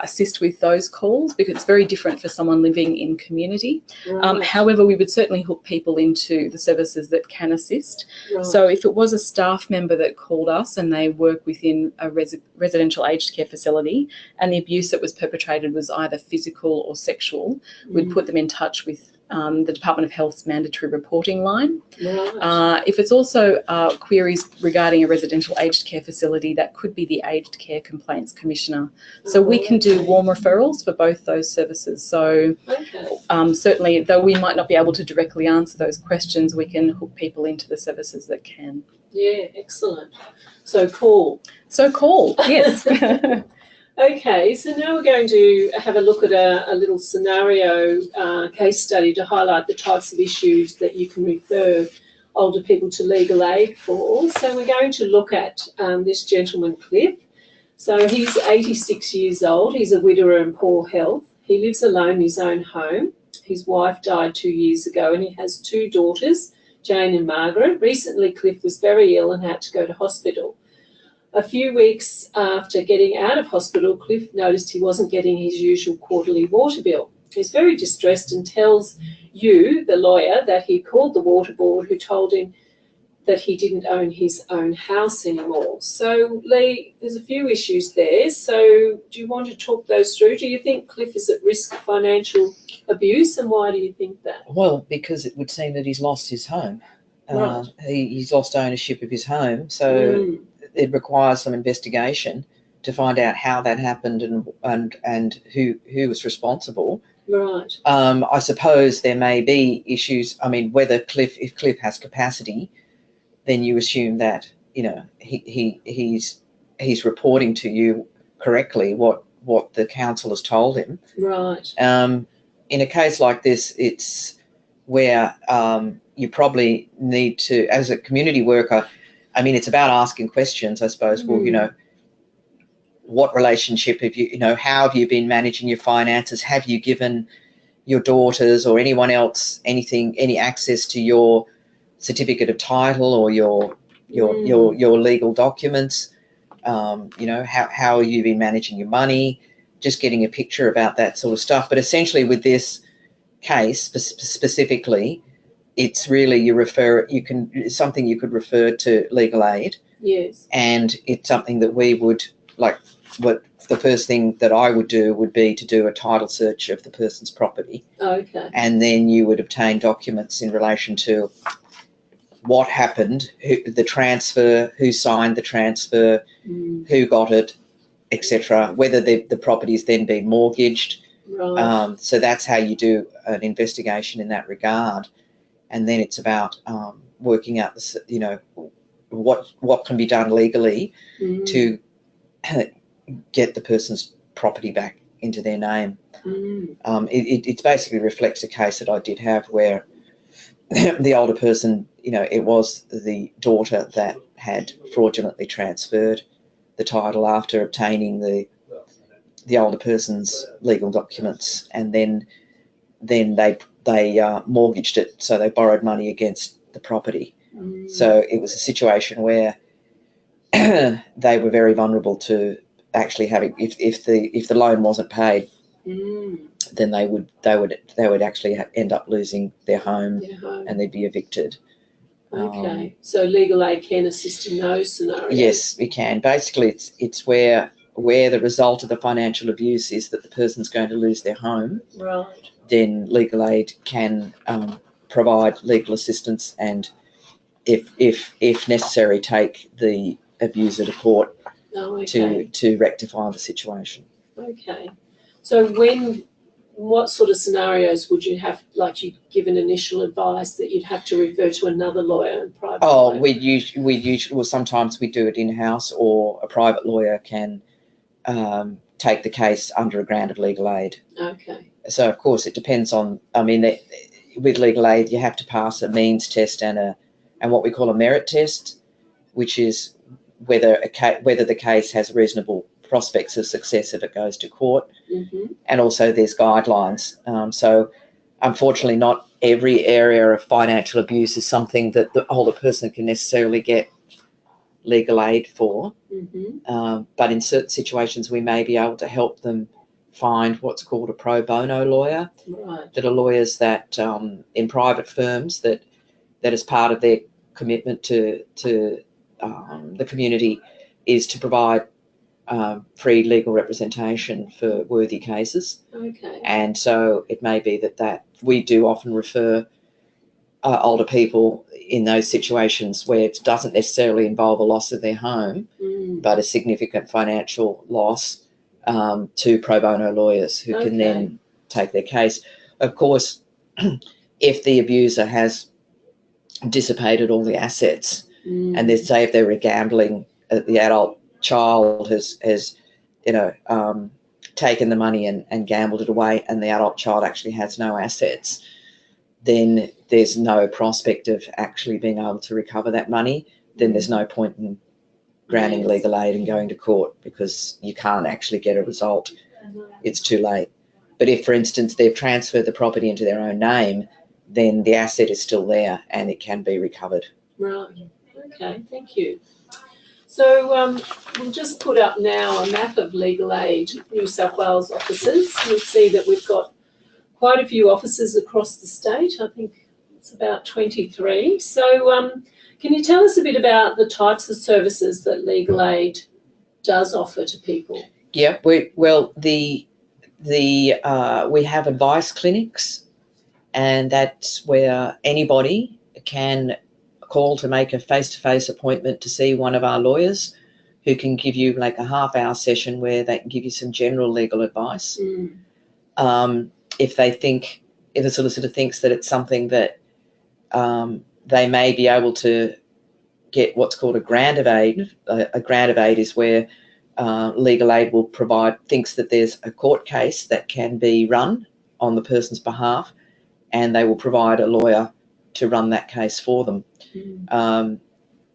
assist with those calls because it's very different for someone living in community. Right. However, we would certainly hook people into the services that can assist. Right. So if it was a staff member that called us and they work within a residential aged care facility and the abuse that was perpetrated was either physical or sexual, we'd put them in touch with the Department of Health's mandatory reporting line. Right. If it's also queries regarding a residential aged care facility, that could be the Aged Care Complaints Commissioner. So we can do warm referrals for both those services. So certainly, though we might not be able to directly answer those questions, we can hook people into the services that can. Yeah, excellent. So call, yes. Okay, so now we're going to have a look at a little scenario case study to highlight the types of issues that you can refer older people to legal aid for. So we're going to look at this gentleman, Cliff. So he's 86 years old. He's a widower in poor health. He lives alone in his own home. His wife died 2 years ago and he has two daughters, Jane and Margaret. Recently, Cliff was very ill and had to go to hospital. A few weeks after getting out of hospital, Cliff noticed he wasn't getting his usual quarterly water bill. He's very distressed and tells you, the lawyer, that he called the water board, who told him that he didn't own his own house anymore. So, Lee, there's a few issues there. So do you want to talk those through? Do you think Cliff is at risk of financial abuse, and why do you think that? Well, because it would seem that he's lost his home. Right. He's lost ownership of his home, so it requires some investigation to find out how that happened and who was responsible. Right. I suppose there may be issues. I mean, if Cliff has capacity, then you assume that, you know, he's reporting to you correctly what the council has told him. Right. In a case like this, it's where you probably need to, as a community worker, I mean, it's about asking questions, I suppose. Well, you know, what relationship have you, how have you been managing your finances? Have you given your daughters or anyone else any access to your certificate of title or your legal documents? You know, how have you been managing your money? Just getting a picture about that sort of stuff. But essentially with this case specifically, it's really something you could refer to Legal Aid. Yes. And it's something that we would, the first thing that I would do would be to do a title search of the person's property. Okay. And then you would obtain documents in relation to what happened, the transfer, who signed the transfer, who got it, etc., whether the property's then been mortgaged. Right. So that's how you do an investigation in that regard. And then it's about working out, what can be done legally to get the person's property back into their name. It basically reflects a case that I did have where the older person, it was the daughter that had fraudulently transferred the title after obtaining the older person's legal documents, and then they mortgaged it, so they borrowed money against the property. So it was a situation where they were very vulnerable to actually having, if the loan wasn't paid, then they would actually end up losing their home, and they'd be evicted. Okay, so Legal Aid can assist in those scenarios. Yes, we can. Basically, it's where the result of the financial abuse is that the person's going to lose their home. Right. Then Legal Aid can provide legal assistance, and if necessary, take the abuser to court to rectify the situation. Okay. So what sort of scenarios would you have, like you give an initial advice that you'd have to refer to another lawyer and private lawyer? We'd usually, well, sometimes we do it in-house, or a private lawyer can take the case under a grant of legal aid. Okay. So, of course, it depends on, with legal aid, you have to pass a means test and what we call a merit test, which is whether the case has reasonable prospects of success if it goes to court. And also there's guidelines. So unfortunately, not every area of financial abuse is something that the older person can necessarily get legal aid for. But in certain situations, we may be able to help them find what's called a pro bono lawyer. Right. That are lawyers that in private firms that as part of their commitment to the community is to provide free legal representation for worthy cases. Okay. And so it may be that we do often refer older people in those situations where it doesn't necessarily involve a loss of their home, but a significant financial loss, to pro bono lawyers who can then take their case. Of course, if the abuser has dissipated all the assets, and they say if they were gambling, the adult child has taken the money and gambled it away, and the adult child actually has no assets, then there's no prospect of actually being able to recover that money. Then there's no point in granting legal aid and going to court, because you can't actually get a result. It's too late. But if, for instance, they've transferred the property into their own name, then the asset is still there and it can be recovered. Right. Okay, thank you. So we'll just put up now a map of Legal Aid New South Wales offices. You'll see that we've got quite a few offices across the state. I think it's about 23. So Can you tell us a bit about the types of services that Legal Aid does offer to people? Yeah, we have advice clinics, and that's where anybody can call to make a face-to-face appointment to see one of our lawyers, who can give you like a half-hour session where they can give you some general legal advice. If the solicitor thinks that it's something that they may be able to get what's called a grant of aid. A grant of aid is where Legal Aid thinks that there's a court case that can be run on the person's behalf, and they will provide a lawyer to run that case for them.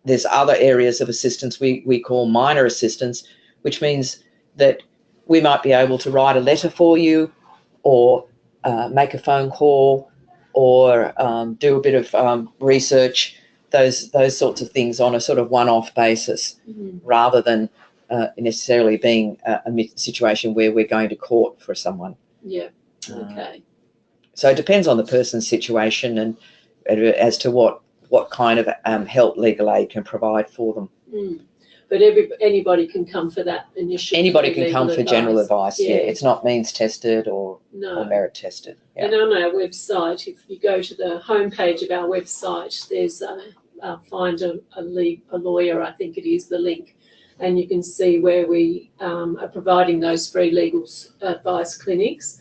There's other areas of assistance we call minor assistance, which means that we might be able to write a letter for you, or make a phone call, or do a bit of research, those sorts of things on a sort of one-off basis, rather than necessarily being a situation where we're going to court for someone. Yeah, okay. So it depends on the person's situation and as to what kind of help Legal Aid can provide for them. But anybody can come for that initial. Anybody can come for general advice. Yeah. It's not means tested or merit tested. Yeah. And on our website, if you go to the homepage of our website, there's find a lawyer, I think it is the link, and you can see where we are providing those free legal advice clinics,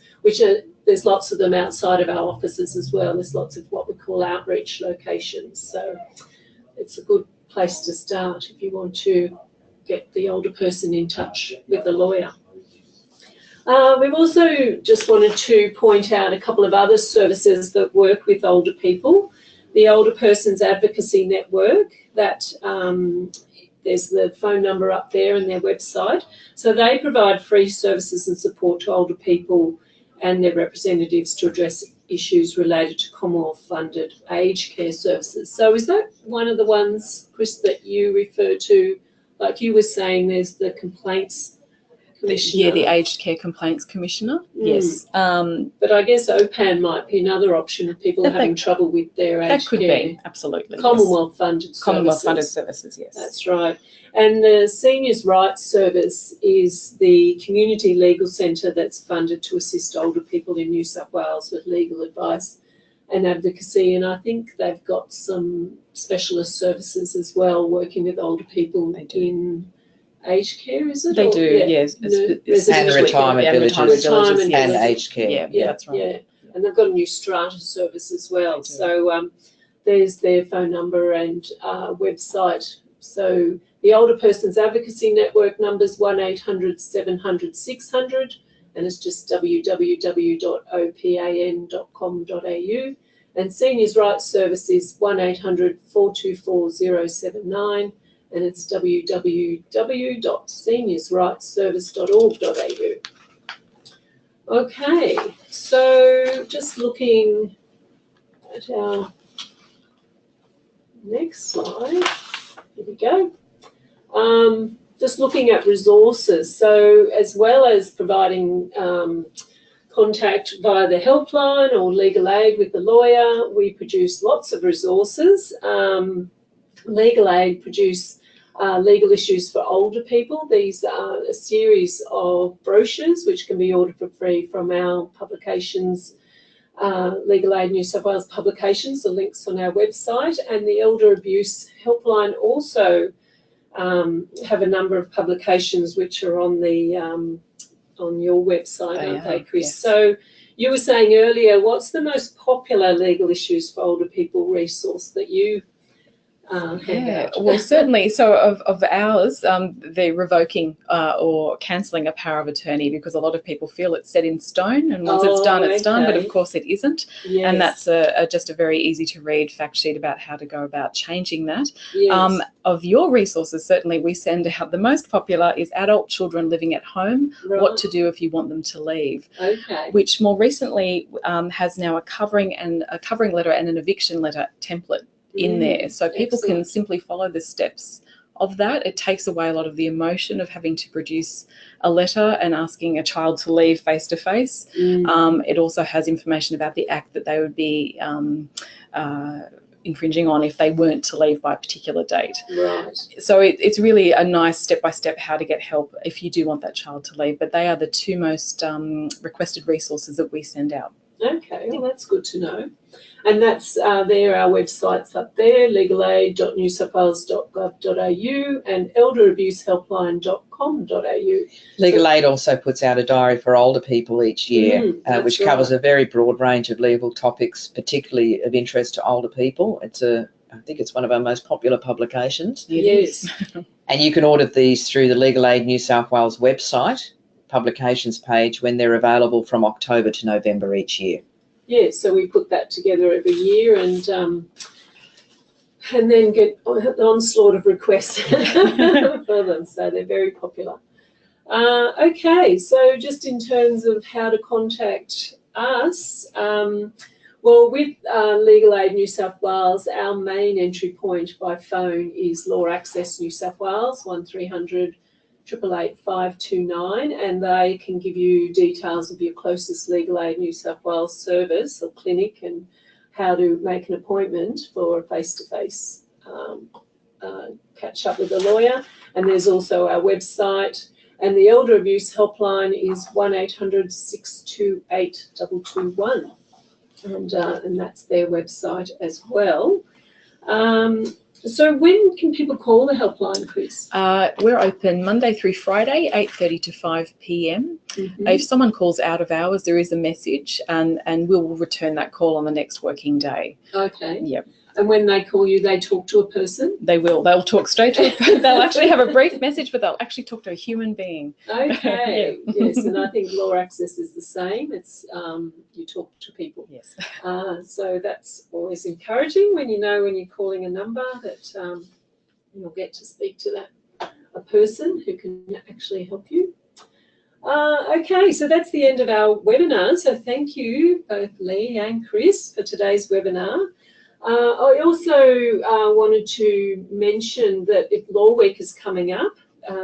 there's lots of them outside of our offices as well. There's lots of what we call outreach locations. So it's a good place to start if you want to get the older person in touch with the lawyer. We've also just wanted to point out a couple of other services that work with older people. The Older Persons Advocacy Network, that there's the phone number up there and their website. So they provide free services and support to older people and their representatives to address issues related to Commonwealth-funded aged care services. So is that one of the ones, Chris, that you refer to? Like you were saying, there's the complaints commissioner. Yeah, the Aged Care Complaints Commissioner, yes. But I guess OPAN might be another option if people are having trouble with their aged care. That could be, absolutely. Commonwealth-funded services. Commonwealth-funded services, yes. That's right. And the Seniors' Rights Service is the community legal centre that's funded to assist older people in New South Wales with legal advice and advocacy. And I think they've got some specialist services as well, working with older people in aged care, is it? They do, yes. And the retirement villages and aged care. Yeah, that's right. Yeah. And they've got a new strata service as well. So there's their phone number and website. So the Older Persons Advocacy Network number's 1800 700 600, and it's just www.opan.com.au. And Seniors' Rights Service is 1800 424 079, and it's www.seniorsrightsservice.org.au. Okay, so just looking at our next slide. Here we go. Just looking at resources. So as well as providing contact via the helpline or legal aid with the lawyer, we produce lots of resources. Legal Aid produce legal issues for older people. These are a series of brochures which can be ordered for free from our publications, Legal Aid New South Wales publications. The link's on our website. And the Elder Abuse Helpline also have a number of publications which are on the on your website, aren't they, Chris? Yes. So you were saying earlier, what's the most popular legal issues for older people resource that you well, certainly. So of ours, the revoking or cancelling a power of attorney, because a lot of people feel it's set in stone, and once it's done, it's done. But of course, it isn't. Yes. And that's just a very easy to read fact sheet about how to go about changing that. Yes. Of your resources, certainly we send out the most popular is adult children living at home. Right. What to do if you want them to leave. Okay. Which more recently has now a covering letter and an eviction letter template in there, so people can simply follow the steps of that. It takes away a lot of the emotion of having to produce a letter and asking a child to leave face to face. It also has information about the act that they would be infringing on if they weren't to leave by a particular date. Right. So it's really a nice step-by-step how to get help if you do want that child to leave. But they are the two most requested resources that we send out. Okay, well, that's good to know. And that's there, our websites up there, legalaid.newsouthwales.gov.au and elderabusehelpline.com.au. Legal Aid also puts out a diary for older people each year, which covers a very broad range of legal topics, particularly of interest to older people. I think it's one of our most popular publications. Yes. And you can order these through the Legal Aid New South Wales website publications page when they're available from October to November each year. Yeah, so we put that together every year and then get an onslaught of requests for them. So they're very popular. Okay, so just in terms of how to contact us, well, with Legal Aid New South Wales, our main entry point by phone is Law Access New South Wales, 1300 888 529, and they can give you details of your closest Legal Aid New South Wales service or clinic and how to make an appointment for a face-to-face catch up with a lawyer. And there's also our website, and the Elder Abuse Helpline is 1800 628 221, and that's their website as well. So when can people call the helpline, Chris? We're open Monday through Friday, 8:30 to 5 p.m. If someone calls out of hours, there is a message, and we'll return that call on the next working day. Okay. Yep. And when they call you, they talk to a person? They will. They'll talk straight to a person. They'll actually have a brief message, but they'll actually talk to a human being. Okay. Yeah. Yes, and I think Law Access is the same. It's you talk to people. Yes. So that's always encouraging when you know when you're calling a number that you'll get to speak to a person who can actually help you. Okay, so that's the end of our webinar. So thank you, both Lee and Chris, for today's webinar. I also wanted to mention that if Law Week is coming up,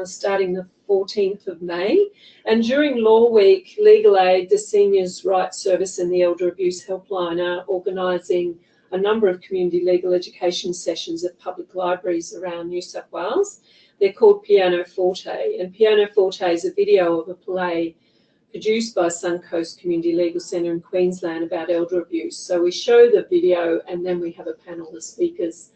starting the 14th of May, and during Law Week, Legal Aid, the Seniors' Rights Service and the Elder Abuse Helpline are organising a number of community legal education sessions at public libraries around New South Wales. They're called Piano Forte, and Piano Forte is a video of a play produced by Suncoast Community Legal Centre in Queensland about elder abuse. So we show the video and then we have a panel of speakers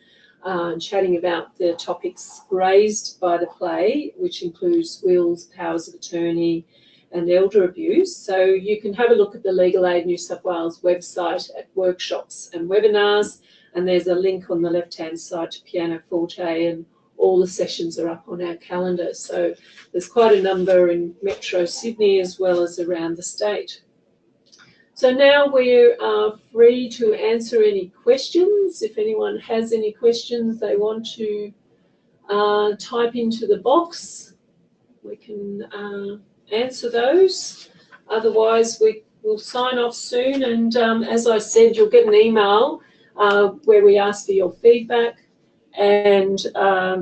chatting about the topics raised by the play, which includes wills, powers of attorney and elder abuse. So you can have a look at the Legal Aid New South Wales website at workshops and webinars, and there's a link on the left-hand side to Piano Forte, and all the sessions are up on our calendar. So there's quite a number in Metro Sydney as well as around the state. So now we are free to answer any questions. If anyone has any questions they want to type into the box, we can answer those. Otherwise, we will sign off soon. And as I said, you'll get an email where we ask for your feedback. And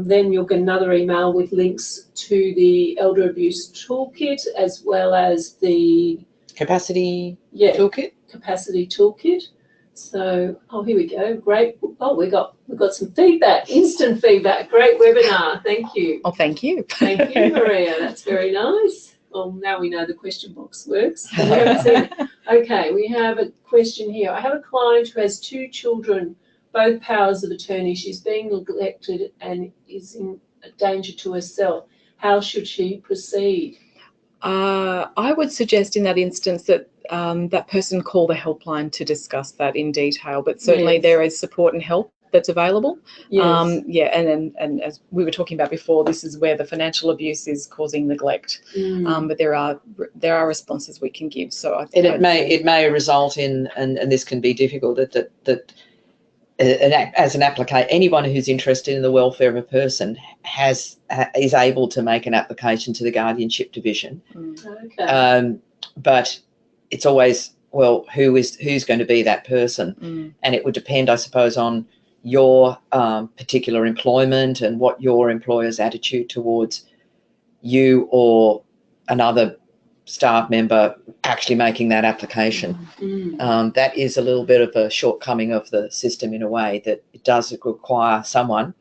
then you'll get another email with links to the Elder Abuse Toolkit as well as the Capacity Toolkit. Capacity Toolkit. So, here we go. Great. Oh, we got some feedback, instant feedback. Great webinar. Thank you. Oh, thank you. Thank you, Maria. That's very nice. Well, now we know the question box works. We haven't seen it. Okay, we have a question here. I have a client who has 2 children, both powers of attorney. She's being neglected and is in danger to herself. How should she proceed? I would suggest in that instance that that person call the helpline to discuss that in detail, but certainly there is support and help that's available. Yes. And as we were talking about before, this is where the financial abuse is causing neglect. But there are responses we can give. So I think it may result in, and this can be difficult, that as an applicant, anyone who's interested in the welfare of a person is able to make an application to the guardianship division. Okay. But it's always, well, who's going to be that person? And it would depend, I suppose, on your particular employment and what your employer's attitude towards you or another staff member actually making that application. That is a little bit of a shortcoming of the system in a way that it does require someone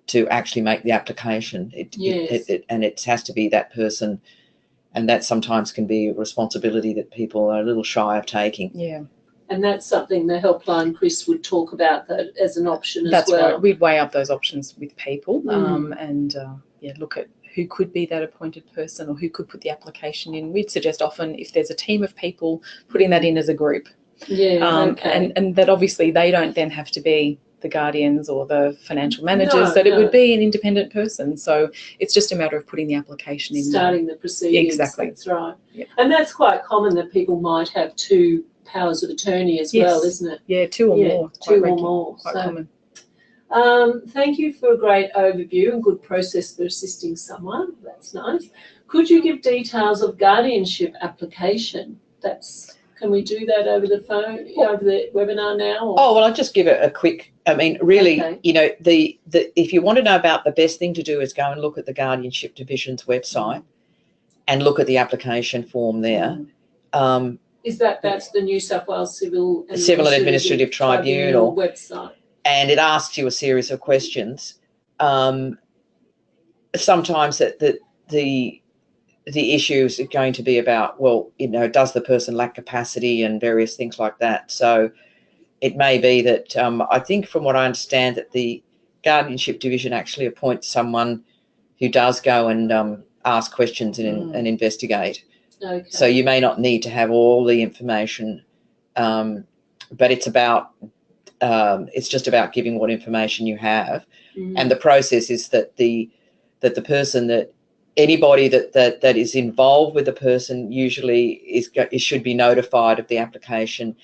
to actually make the application. And it has to be that person, and that sometimes can be a responsibility that people are a little shy of taking. Yeah. And that's something the helpline, Chris, would talk about that as an option as well. That's right. We'd weigh up those options with people and look at who could be that appointed person or who could put the application in. We'd suggest often if there's a team of people, putting that in as a group. Yeah, and that obviously they don't then have to be the guardians or the financial managers, it would be an independent person. So it's just a matter of putting the application in. Starting the proceedings. Exactly. That's right. Yep. And that's quite common that people might have 2 powers of attorney as well, isn't it? Yeah, 2 or more. 2 or more. Quite common. Thank you for a great overview and good process for assisting someone. That's nice. Could you give details of guardianship application? Can we do that over the phone, over the webinar now? Or? Oh, well, I'll just give it a quick, really, you know, if you want to know about, the best thing to do is go and look at the Guardianship Division's website and look at the application form there. That's the New South Wales Civil and Administrative Tribunal website. And it asks you a series of questions. Sometimes the issue is going to be about, well, you know, does the person lack capacity and various things like that. So it may be that I think from what I understand that the Guardianship Division actually appoints someone who does go and ask questions and investigate. Okay. So you may not need to have all the information, but it's just about giving what information you have. And the process is that the person anybody that is involved with the person usually should be notified of the application,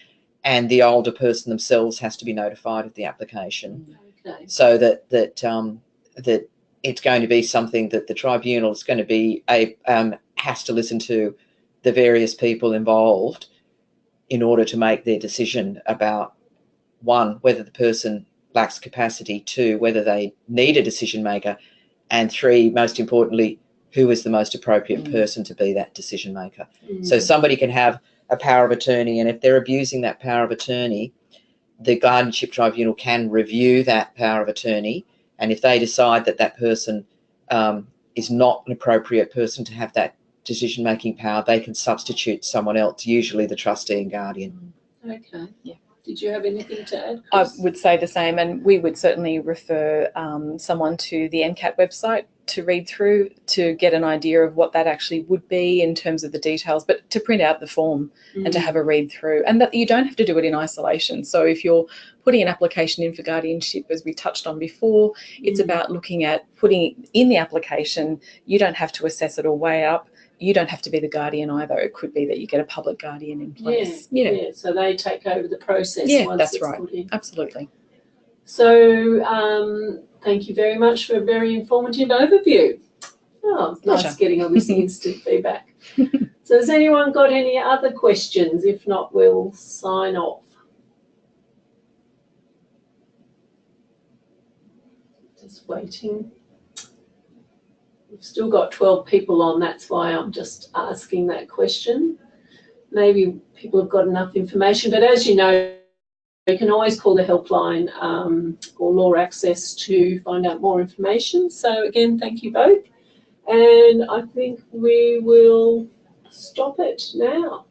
and the older person themselves has to be notified of the application. Okay. So that it's going to be something that the tribunal is going to be has to listen to the various people involved in order to make their decision about, 1, whether the person lacks capacity, 2, whether they need a decision maker, and 3, most importantly, who is the most appropriate person to be that decision maker. So somebody can have a power of attorney, and if they're abusing that power of attorney, the Guardianship Tribunal can review that power of attorney, and if they decide that that person is not an appropriate person to have that decision-making power, they can substitute someone else, usually the trustee and guardian. Okay. Yeah. Did you have anything to add, Chris? I would say the same, and we would certainly refer someone to the NCAT website to read through to get an idea of what that actually would be in terms of the details, but to print out the form and to have a read through, and that you don't have to do it in isolation. So if you're putting an application in for guardianship, as we touched on before, it's about looking at putting in the application. You don't have to assess it or weigh up. You don't have to be the guardian either. It could be that you get a public guardian in place. Yeah. So they take over the process. Yeah, that's right. Absolutely. So thank you very much for a very informative overview. Oh, nice getting all this instant feedback. So has anyone got any other questions? If not, we'll sign off. Just waiting. We've still got 12 people on, that's why I'm just asking that question. Maybe people have got enough information, but as you know, you can always call the helpline or Law Access to find out more information. So again, thank you both. And I think we will stop it now.